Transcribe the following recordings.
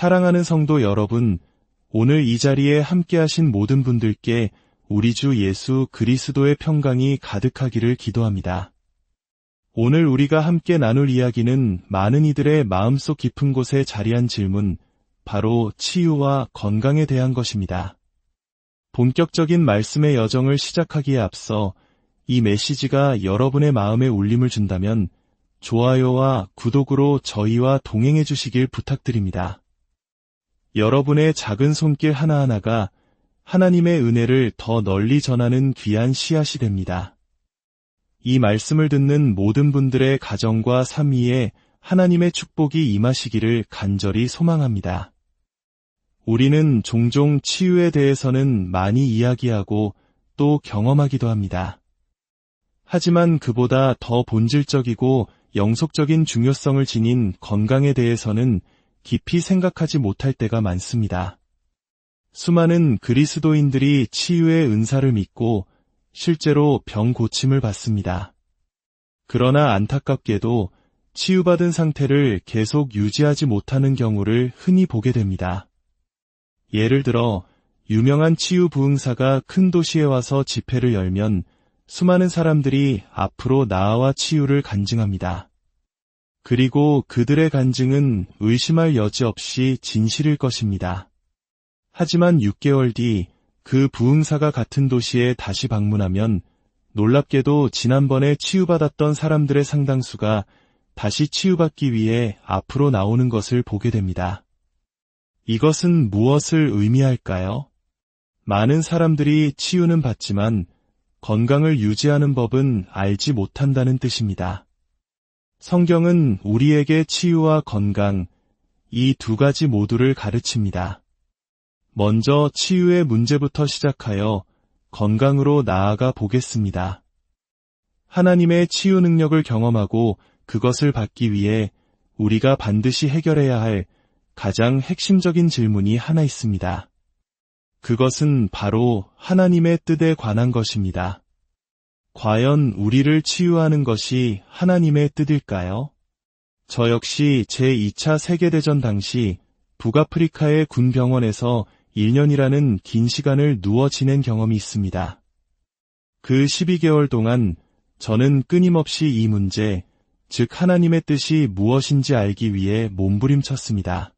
사랑하는 성도 여러분, 오늘 이 자리에 함께하신 모든 분들께 우리 주 예수 그리스도의 평강이 가득하기를 기도합니다. 오늘 우리가 함께 나눌 이야기는 많은 이들의 마음속 깊은 곳에 자리한 질문, 바로 치유와 건강에 대한 것입니다. 본격적인 말씀의 여정을 시작하기에 앞서 이 메시지가 여러분의 마음에 울림을 준다면 좋아요와 구독으로 저희와 동행해 주시길 부탁드립니다. 여러분의 작은 손길 하나하나가 하나님의 은혜를 더 널리 전하는 귀한 씨앗이 됩니다. 이 말씀을 듣는 모든 분들의 가정과 삶 위에 하나님의 축복이 임하시기를 간절히 소망합니다. 우리는 종종 치유에 대해서는 많이 이야기하고 또 경험하기도 합니다. 하지만 그보다 더 본질적이고 영속적인 중요성을 지닌 건강에 대해서는 깊이 생각하지 못할 때가 많습니다. 수많은 그리스도인들이 치유의 은사를 믿고 실제로 병 고침을 받습니다. 그러나 안타깝게도 치유받은 상태를 계속 유지하지 못하는 경우를 흔히 보게 됩니다. 예를 들어 유명한 치유 부흥사가 큰 도시에 와서 집회를 열면 수많은 사람들이 앞으로 나아와 치유를 간증합니다. 그리고 그들의 간증은 의심할 여지 없이 진실일 것입니다. 하지만 6개월 뒤 그 부흥사가 같은 도시에 다시 방문하면 놀랍게도 지난번에 치유받았던 사람들의 상당수가 다시 치유받기 위해 앞으로 나오는 것을 보게 됩니다. 이것은 무엇을 의미할까요? 많은 사람들이 치유는 받지만 건강을 유지하는 법은 알지 못한다는 뜻입니다. 성경은 우리에게 치유와 건강, 이 두 가지 모두를 가르칩니다. 먼저 치유의 문제부터 시작하여 건강으로 나아가 보겠습니다. 하나님의 치유 능력을 경험하고 그것을 받기 위해 우리가 반드시 해결해야 할 가장 핵심적인 질문이 하나 있습니다. 그것은 바로 하나님의 뜻에 관한 것입니다. 과연 우리를 치유하는 것이 하나님의 뜻일까요? 저 역시 제2차 세계대전 당시 북아프리카의 군 병원에서 1년이라는 긴 시간을 누워 지낸 경험이 있습니다. 그 12개월 동안 저는 끊임없이 이 문제, 즉 하나님의 뜻이 무엇인지 알기 위해 몸부림쳤습니다.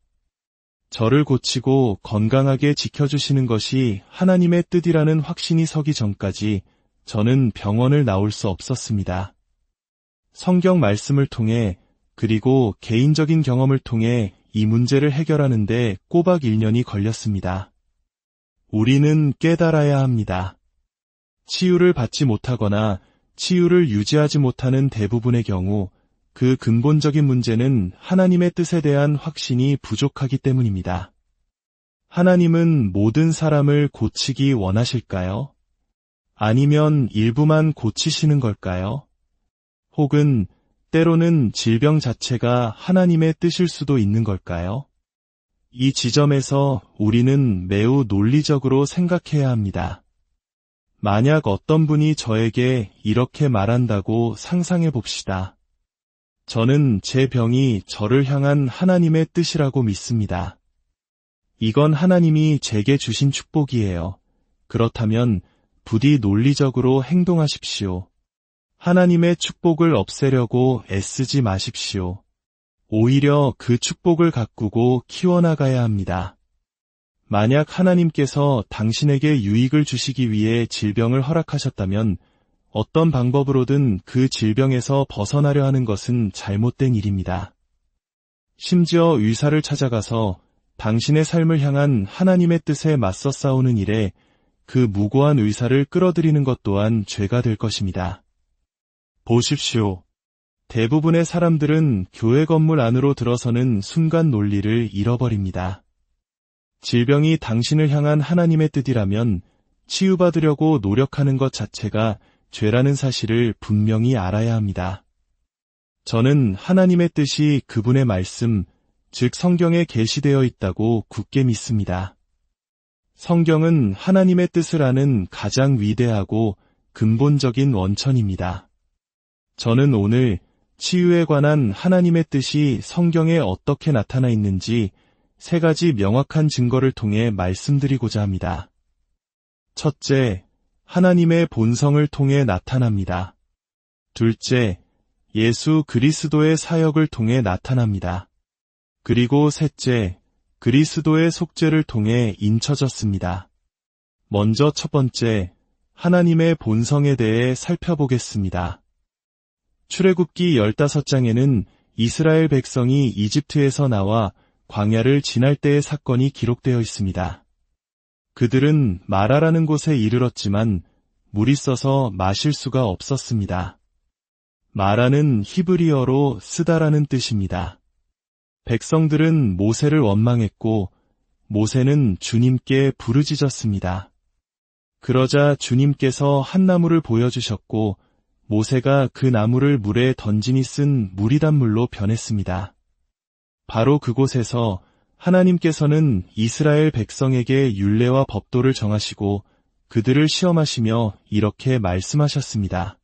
저를 고치고 건강하게 지켜주시는 것이 하나님의 뜻이라는 확신이 서기 전까지 저는 병원을 나올 수 없었습니다. 성경 말씀을 통해 그리고 개인적인 경험을 통해 이 문제를 해결하는 데 꼬박 1년이 걸렸습니다. 우리는 깨달아야 합니다. 치유를 받지 못하거나 치유를 유지하지 못하는 대부분의 경우 그 근본적인 문제는 하나님의 뜻에 대한 확신이 부족하기 때문입니다. 하나님은 모든 사람을 고치기 원하실까요? 아니면 일부만 고치시는 걸까요? 혹은 때로는 질병 자체가 하나님의 뜻일 수도 있는 걸까요? 이 지점에서 우리는 매우 논리적으로 생각해야 합니다. 만약 어떤 분이 저에게 이렇게 말한다고 상상해 봅시다. 저는 제 병이 저를 향한 하나님의 뜻이라고 믿습니다. 이건 하나님이 제게 주신 축복이에요. 그렇다면 부디 논리적으로 행동하십시오. 하나님의 축복을 없애려고 애쓰지 마십시오. 오히려 그 축복을 가꾸고 키워나가야 합니다. 만약 하나님께서 당신에게 유익을 주시기 위해 질병을 허락하셨다면 어떤 방법으로든 그 질병에서 벗어나려 하는 것은 잘못된 일입니다. 심지어 의사를 찾아가서 당신의 삶을 향한 하나님의 뜻에 맞서 싸우는 일에 그 무고한 의사를 끌어들이는 것 또한 죄가 될 것입니다. 보십시오. 대부분의 사람들은 교회 건물 안으로 들어서는 순간 논리를 잃어버립니다. 질병이 당신을 향한 하나님의 뜻이라면 치유받으려고 노력하는 것 자체가 죄라는 사실을 분명히 알아야 합니다. 저는 하나님의 뜻이 그분의 말씀, 즉 성경에 계시되어 있다고 굳게 믿습니다. 성경은 하나님의 뜻을 아는 가장 위대하고 근본적인 원천입니다. 저는 오늘 치유에 관한 하나님의 뜻이 성경에 어떻게 나타나 있는지 세 가지 명확한 증거를 통해 말씀드리고자 합니다. 첫째, 하나님의 본성을 통해 나타납니다. 둘째, 예수 그리스도의 사역을 통해 나타납니다. 그리고 셋째, 그리스도의 속죄를 통해 인쳐졌습니다. 먼저 첫 번째, 하나님의 본성에 대해 살펴보겠습니다. 출애굽기 15장에는 이스라엘 백성이 이집트에서 나와 광야를 지날 때의 사건이 기록되어 있습니다. 그들은 마라라는 곳에 이르렀지만 물이 써서 마실 수가 없었습니다. 마라는 히브리어로 쓰다라는 뜻입니다. 백성들은 모세를 원망했고 모세는 주님께 부르짖었습니다. 그러자 주님께서 한 나무를 보여주셨고 모세가 그 나무를 물에 던지니 쓴 무리단물로 변했습니다. 바로 그곳에서 하나님께서는 이스라엘 백성에게 율례와 법도를 정하시고 그들을 시험하시며 이렇게 말씀하셨습니다.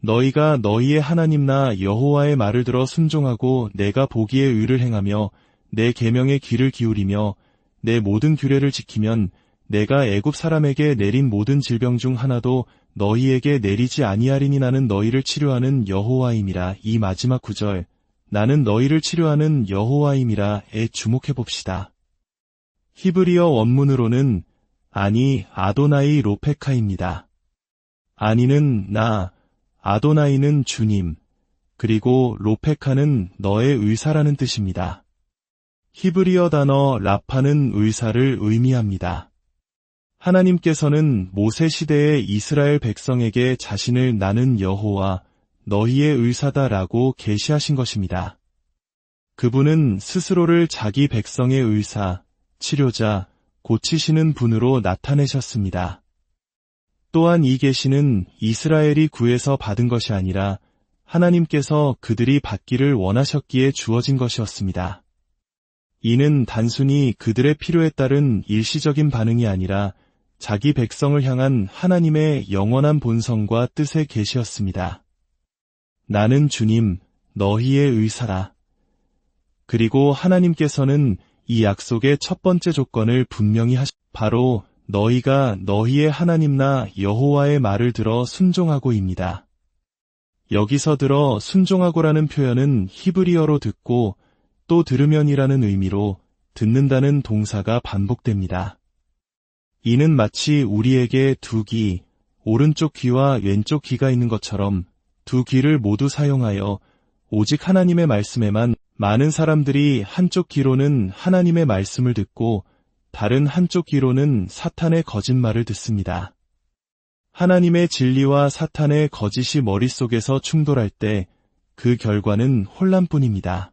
너희가 너희의 하나님 나 여호와의 말을 들어 순종하고 내가 보기에 의를 행하며 내 계명에 귀를 기울이며 내 모든 규례를 지키면 내가 애굽 사람에게 내린 모든 질병 중 하나도 너희에게 내리지 아니하리니 나는 너희를 치료하는 여호와임이라. 이 마지막 구절, 나는 너희를 치료하는 여호와임이라에 주목해봅시다. 히브리어 원문으로는 아니 아도나이 로페카입니다. 아니는 나, 아도나이는 주님, 그리고 로페카는 너의 의사라는 뜻입니다. 히브리어 단어 라파는 의사를 의미합니다. 하나님께서는 모세 시대의 이스라엘 백성에게 자신을 나는 여호와, 너희의 의사다라고 계시하신 것입니다. 그분은 스스로를 자기 백성의 의사, 치료자, 고치시는 분으로 나타내셨습니다. 또한 이 계시는 이스라엘이 구해서 받은 것이 아니라 하나님께서 그들이 받기를 원하셨기에 주어진 것이었습니다. 이는 단순히 그들의 필요에 따른 일시적인 반응이 아니라 자기 백성을 향한 하나님의 영원한 본성과 뜻의 계시였습니다. 나는 주님, 너희의 의사라. 그리고 하나님께서는 이 약속의 첫 번째 조건을 분명히 바로 너희가 너희의 하나님 나 여호와의 말을 들어 순종하고입니다. 여기서 들어 순종하고라는 표현은 히브리어로 듣고 또 들으면이라는 의미로 듣는다는 동사가 반복됩니다. 이는 마치 우리에게 두 귀, 오른쪽 귀와 왼쪽 귀가 있는 것처럼 두 귀를 모두 사용하여 오직 하나님의 말씀에만, 많은 사람들이 한쪽 귀로는 하나님의 말씀을 듣고 다른 한쪽 귀로는 사탄의 거짓말을 듣습니다. 하나님의 진리와 사탄의 거짓이 머릿속에서 충돌할 때 그 결과는 혼란뿐입니다.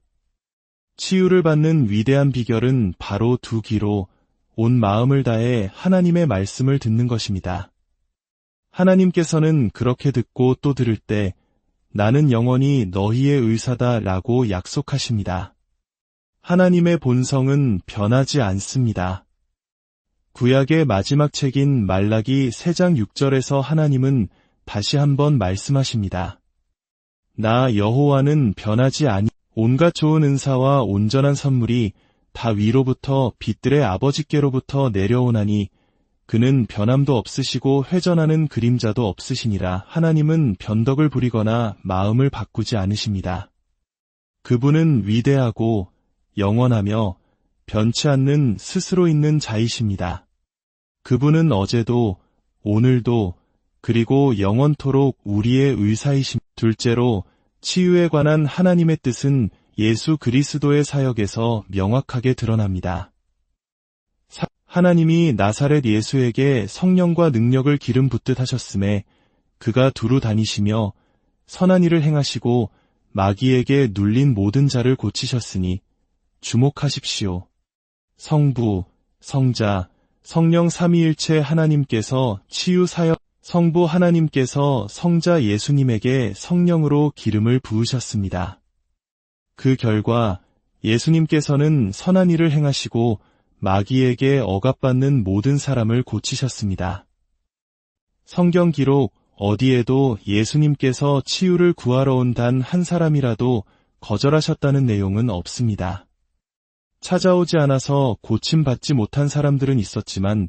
치유를 받는 위대한 비결은 바로 두 귀로 온 마음을 다해 하나님의 말씀을 듣는 것입니다. 하나님께서는 그렇게 듣고 또 들을 때 나는 영원히 너희의 의사다 라고 약속하십니다. 하나님의 본성은 변하지 않습니다. 구약의 마지막 책인 말라기 3장 6절에서 하나님은 다시 한번 말씀하십니다. 나 여호와는 변하지 아니. 온갖 좋은 은사와 온전한 선물이 다 위로부터 빛들의 아버지께로부터 내려오나니 그는 변함도 없으시고 회전하는 그림자도 없으시니라. 하나님은 변덕을 부리거나 마음을 바꾸지 않으십니다. 그분은 위대하고 영원하며 변치 않는 스스로 있는 자이십니다. 그분은 어제도 오늘도 그리고 영원토록 우리의 의사이십니다. 둘째로 치유에 관한 하나님의 뜻은 예수 그리스도의 사역에서 명확하게 드러납니다. 하나님이 나사렛 예수에게 성령과 능력을 기름 붓듯 하셨음에 그가 두루 다니시며 선한 일을 행하시고 마귀에게 눌린 모든 자를 고치셨으니 주목하십시오. 성부, 성자, 성령 삼위일체 하나님께서 치유 사역, 성부 하나님께서 성자 예수님에게 성령으로 기름을 부으셨습니다. 그 결과 예수님께서는 선한 일을 행하시고 마귀에게 억압받는 모든 사람을 고치셨습니다. 성경 기록 어디에도 예수님께서 치유를 구하러 온 단 한 사람이라도 거절하셨다는 내용은 없습니다. 찾아오지 않아서 고침받지 못한 사람들은 있었지만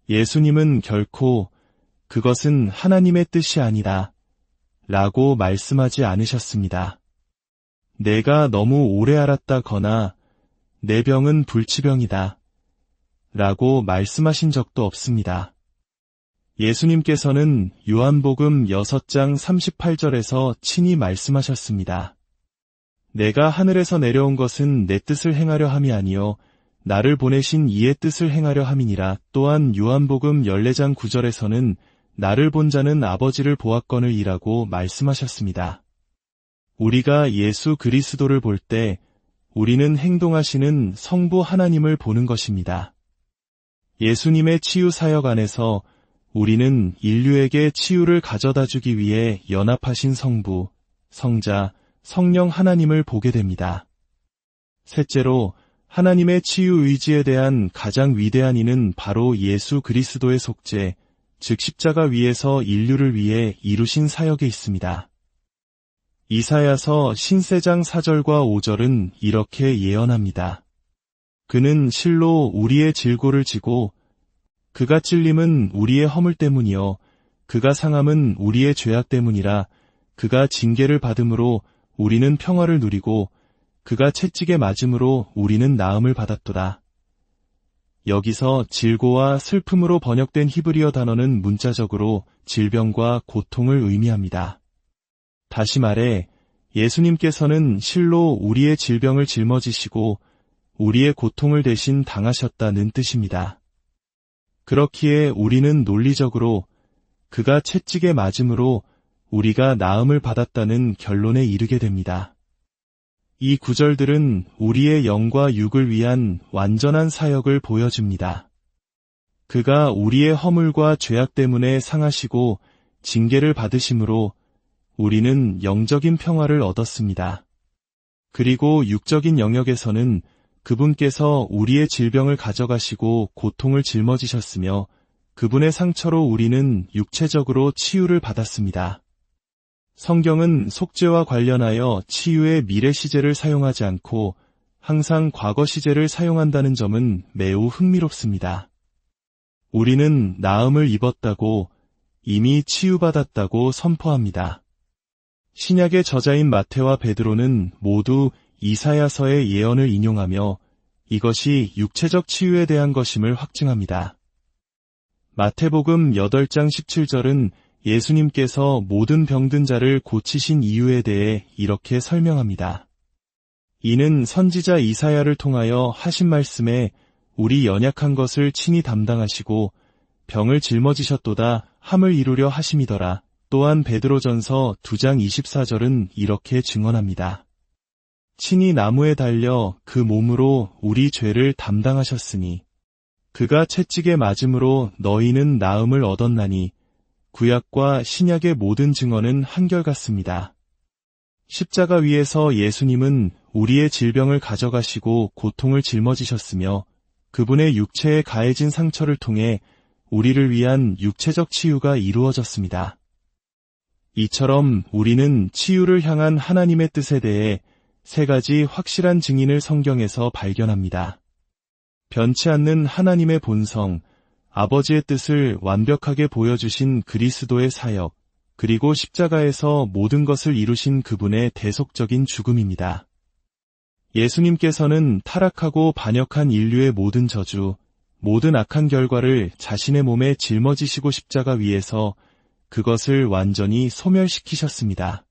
예수님은 결코 그것은 하나님의 뜻이 아니다 라고 말씀하지 않으셨습니다. 내가 너무 오래 앓았다거나 내 병은 불치병이다 라고 말씀하신 적도 없습니다. 예수님께서는 요한복음 6장 38절에서 친히 말씀하셨습니다. 내가 하늘에서 내려온 것은 내 뜻을 행하려 함이 아니요 나를 보내신 이의 뜻을 행하려 함이니라. 또한 요한복음 14장 9절에서는 나를 본 자는 아버지를 보았거늘 이라고 말씀하셨습니다. 우리가 예수 그리스도를 볼 때 우리는 행동하시는 성부 하나님을 보는 것입니다. 예수님의 치유 사역 안에서 우리는 인류에게 치유를 가져다 주기 위해 연합하신 성부, 성자, 성령 하나님을 보게 됩니다. 셋째로 하나님의 치유 의지에 대한 가장 위대한 이는 바로 예수 그리스도의 속죄, 즉 십자가 위에서 인류를 위해 이루신 사역에 있습니다. 이사야서 54장 4절과 5절은 이렇게 예언합니다. 그는 실로 우리의 질고를 지고 그가 찔림은 우리의 허물 때문이요 그가 상함은 우리의 죄악 때문이라. 그가 징계를 받음으로 우리는 평화를 누리고 그가 채찍에 맞음으로 우리는 나음을 받았도다. 여기서 질고와 슬픔으로 번역된 히브리어 단어는 문자적으로 질병과 고통을 의미합니다. 다시 말해 예수님께서는 실로 우리의 질병을 짊어지시고 우리의 고통을 대신 당하셨다는 뜻입니다. 그렇기에 우리는 논리적으로 그가 채찍에 맞음으로 우리가 나음을 받았다는 결론에 이르게 됩니다. 이 구절들은 우리의 영과 육을 위한 완전한 사역을 보여줍니다. 그가 우리의 허물과 죄악 때문에 상하시고 징계를 받으심으로 우리는 영적인 평화를 얻었습니다. 그리고 육적인 영역에서는 그분께서 우리의 질병을 가져가시고 고통을 짊어지셨으며 그분의 상처로 우리는 육체적으로 치유를 받았습니다. 성경은 속죄와 관련하여 치유의 미래 시제를 사용하지 않고 항상 과거 시제를 사용한다는 점은 매우 흥미롭습니다. 우리는 나음을 입었다고 이미 치유받았다고 선포합니다. 신약의 저자인 마태와 베드로는 모두 이사야서의 예언을 인용하며 이것이 육체적 치유에 대한 것임을 확증합니다. 마태복음 8장 17절은 예수님께서 모든 병든 자를 고치신 이유에 대해 이렇게 설명합니다. 이는 선지자 이사야를 통하여 하신 말씀에 우리 연약한 것을 친히 담당하시고 병을 짊어지셨도다 함을 이루려 하심이더라. 또한 베드로전서 2장 24절은 이렇게 증언합니다. 친히 나무에 달려 그 몸으로 우리 죄를 담당하셨으니 그가 채찍에 맞음으로 너희는 나음을 얻었나니 구약과 신약의 모든 증언은 한결같습니다. 십자가 위에서 예수님은 우리의 질병을 가져가시고 고통을 짊어지셨으며 그분의 육체에 가해진 상처를 통해 우리를 위한 육체적 치유가 이루어졌습니다. 이처럼 우리는 치유를 향한 하나님의 뜻에 대해 세 가지 확실한 증인을 성경에서 발견합니다. 변치 않는 하나님의 본성, 아버지의 뜻을 완벽하게 보여주신 그리스도의 사역, 그리고 십자가에서 모든 것을 이루신 그분의 대속적인 죽음입니다. 예수님께서는 타락하고 반역한 인류의 모든 저주, 모든 악한 결과를 자신의 몸에 짊어지시고 십자가 위에서 그것을 완전히 소멸시키셨습니다.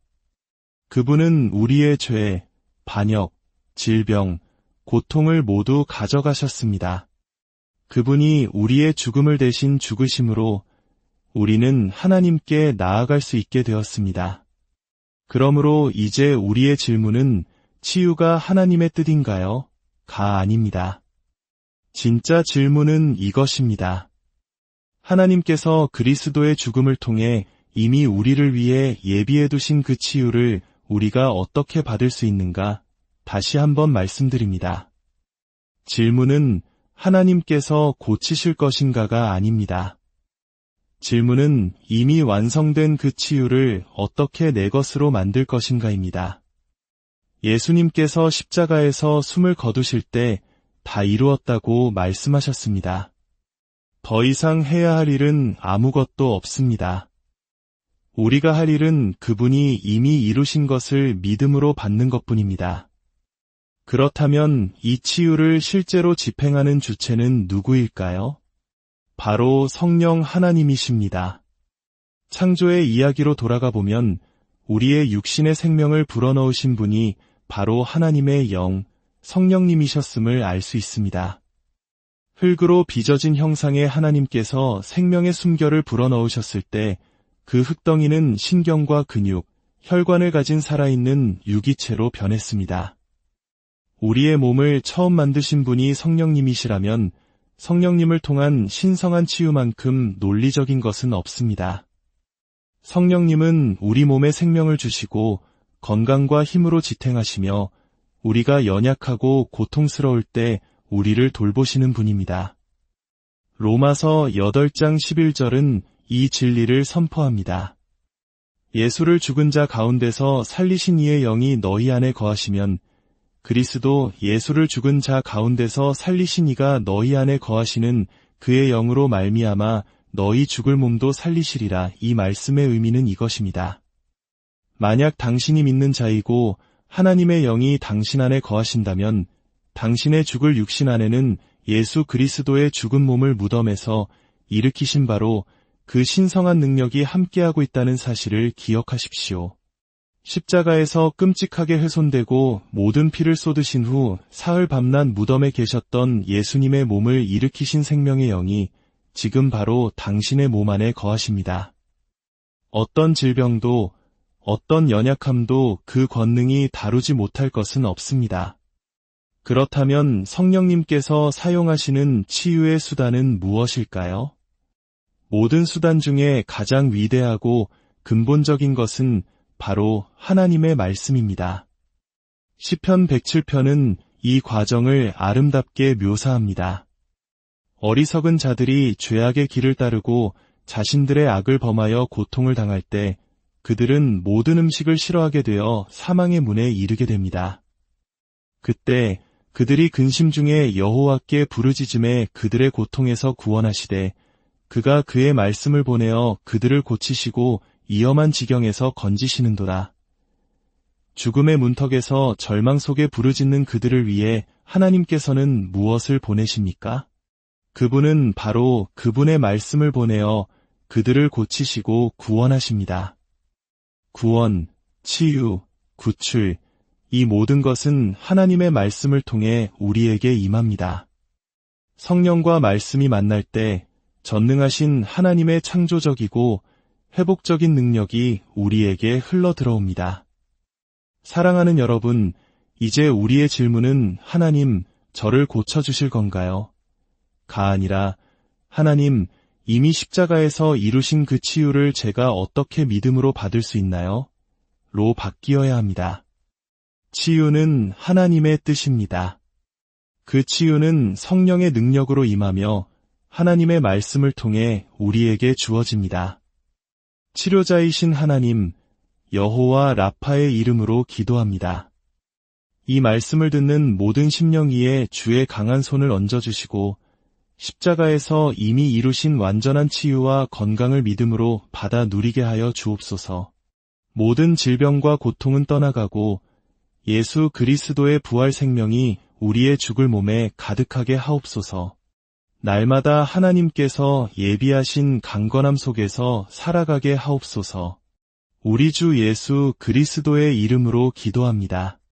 그분은 우리의 죄, 반역, 질병, 고통을 모두 가져가셨습니다. 그분이 우리의 죽음을 대신 죽으심으로 우리는 하나님께 나아갈 수 있게 되었습니다. 그러므로 이제 우리의 질문은 치유가 하나님의 뜻인가요? 가 아닙니다. 진짜 질문은 이것입니다. 하나님께서 그리스도의 죽음을 통해 이미 우리를 위해 예비해 두신 그 치유를 우리가 어떻게 받을 수 있는가? 다시 한번 말씀드립니다. 질문은 하나님께서 고치실 것인가가 아닙니다. 질문은 이미 완성된 그 치유를 어떻게 내 것으로 만들 것인가입니다. 예수님께서 십자가에서 숨을 거두실 때 다 이루었다고 말씀하셨습니다. 더 이상 해야 할 일은 아무것도 없습니다. 우리가 할 일은 그분이 이미 이루신 것을 믿음으로 받는 것뿐입니다. 그렇다면 이 치유를 실제로 집행하는 주체는 누구일까요? 바로 성령 하나님이십니다. 창조의 이야기로 돌아가 보면 우리의 육신의 생명을 불어넣으신 분이 바로 하나님의 영, 성령님이셨음을 알 수 있습니다. 흙으로 빚어진 형상의 하나님께서 생명의 숨결을 불어넣으셨을 때 그 흙덩이는 신경과 근육, 혈관을 가진 살아있는 유기체로 변했습니다. 우리의 몸을 처음 만드신 분이 성령님이시라면 성령님을 통한 신성한 치유만큼 논리적인 것은 없습니다. 성령님은 우리 몸에 생명을 주시고 건강과 힘으로 지탱하시며 우리가 연약하고 고통스러울 때 우리를 돌보시는 분입니다. 로마서 8장 11절은 이 진리를 선포합니다. 예수를 죽은 자 가운데서 살리신 이의 영이 너희 안에 거하시면 그리스도 예수를 죽은 자 가운데서 살리신 이가 너희 안에 거하시는 그의 영으로 말미암아 너희 죽을 몸도 살리시리라. 이 말씀의 의미는 이것입니다. 만약 당신이 믿는 자이고 하나님의 영이 당신 안에 거하신다면 당신의 죽을 육신 안에는 예수 그리스도의 죽은 몸을 무덤에서 일으키신 바로 그 신성한 능력이 함께하고 있다는 사실을 기억하십시오. 십자가에서 끔찍하게 훼손되고 모든 피를 쏟으신 후 사흘 밤낮 무덤에 계셨던 예수님의 몸을 일으키신 생명의 영이 지금 바로 당신의 몸 안에 거하십니다. 어떤 질병도 어떤 연약함도 그 권능이 다루지 못할 것은 없습니다. 그렇다면 성령님께서 사용하시는 치유의 수단은 무엇일까요? 모든 수단 중에 가장 위대하고 근본적인 것은 바로 하나님의 말씀입니다. 시편 107편은 이 과정을 아름답게 묘사합니다. 어리석은 자들이 죄악의 길을 따르고 자신들의 악을 범하여 고통을 당할 때 그들은 모든 음식을 싫어하게 되어 사망의 문에 이르게 됩니다. 그때 그들이 근심 중에 여호와께 부르짖음에 그들의 고통에서 구원하시되 그가 그의 말씀을 보내어 그들을 고치시고 위험한 지경에서 건지시는도다. 죽음의 문턱에서 절망 속에 부르짖는 그들을 위해 하나님께서는 무엇을 보내십니까? 그분은 바로 그분의 말씀을 보내어 그들을 고치시고 구원하십니다. 구원, 치유, 구출, 이 모든 것은 하나님의 말씀을 통해 우리에게 임합니다. 성령과 말씀이 만날 때 전능하신 하나님의 창조적이고 회복적인 능력이 우리에게 흘러 들어옵니다. 사랑하는 여러분, 이제 우리의 질문은 하나님, 저를 고쳐주실 건가요? 가 아니라 하나님, 이미 십자가에서 이루신 그 치유를 제가 어떻게 믿음으로 받을 수 있나요? 로 바뀌어야 합니다. 치유는 하나님의 뜻입니다. 그 치유는 성령의 능력으로 임하며 하나님의 말씀을 통해 우리에게 주어집니다. 치료자이신 하나님, 여호와 라파의 이름으로 기도합니다. 이 말씀을 듣는 모든 심령 위에 주의 강한 손을 얹어주시고 십자가에서 이미 이루신 완전한 치유와 건강을 믿음으로 받아 누리게 하여 주옵소서. 모든 질병과 고통은 떠나가고 예수 그리스도의 부활 생명이 우리의 죽을 몸에 가득하게 하옵소서. 날마다 하나님께서 예비하신 강건함 속에서 살아가게 하옵소서. 우리 주 예수 그리스도의 이름으로 기도합니다.